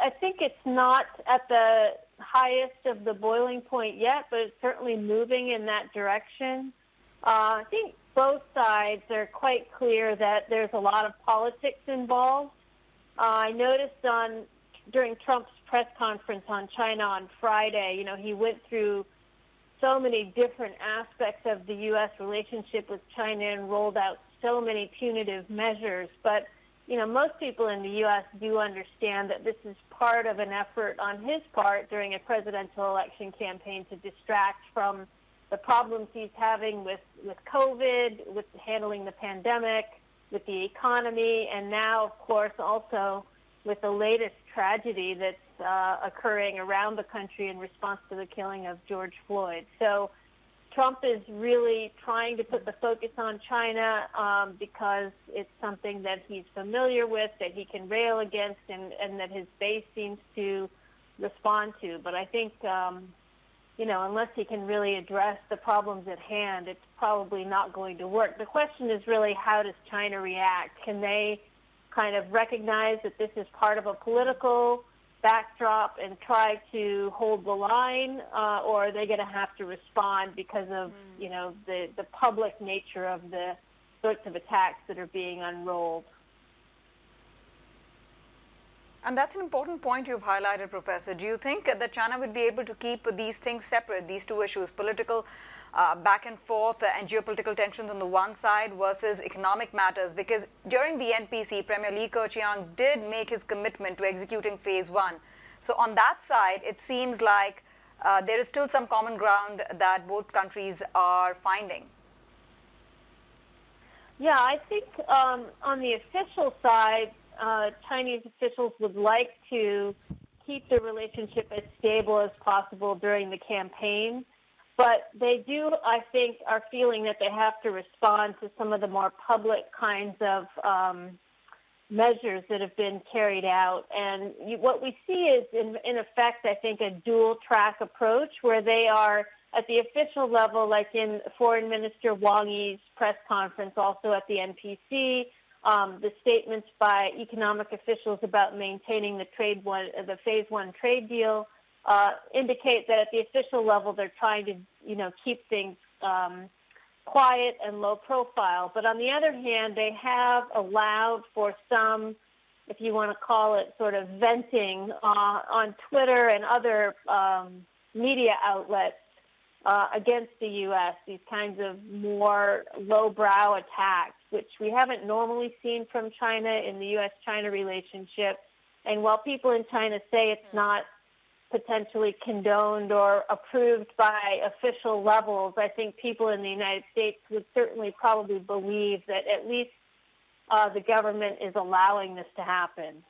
I think it's not at the highest of the boiling point yet, but it's certainly moving in that direction. I think both sides are quite clear that there's a lot of politics involved. I noticed during Trump's press conference on China on Friday, he went through so many different aspects of the U.S. relationship with China and rolled out so many punitive measures. But, most people in the U.S. do understand that this is part of an effort on his part during a presidential election campaign to distract from the problems he's having with COVID, with handling the pandemic, with the economy, and now, of course, also with the latest tragedy that's occurring around the country in response to the killing of George Floyd. So Trump is really trying to put the focus on China because it's something that he's familiar with, that he can rail against, and that his base seems to respond to. But I think, unless he can really address the problems at hand, it's probably not going to work. The question is really, how does China react? Can they kind of recognize that this is part of a political backdrop and try to hold the line, or are they going to have to respond because of, the public nature of the sorts of attacks that are being unrolled? And that's an important point you've highlighted, Professor. Do you think that China would be able to keep these things separate, these two issues, political back and forth and geopolitical tensions on the one side versus economic matters? Because during the NPC, Premier Li Keqiang did make his commitment to executing phase one. So on that side, it seems like there is still some common ground that both countries are finding. Yeah, I think on the official side, Chinese officials would like to keep the relationship as stable as possible during the campaign. But they do, I think, are feeling that they have to respond to some of the more public kinds of measures that have been carried out. And what we see is, in effect, I think, a dual-track approach where they are, at the official level, like in Foreign Minister Wang Yi's press conference, also at the NPC, the statements by economic officials about maintaining the phase one trade deal indicate that at the official level they're trying to, keep things quiet and low profile. But on the other hand, they have allowed for some, if you want to call it, sort of venting on Twitter and other media outlets against the U.S., these kinds of more lowbrow attacks, which we haven't normally seen from China in the U.S.-China relationship. And while people in China say it's not potentially condoned or approved by official levels, I think people in the United States would certainly probably believe that at least the government is allowing this to happen.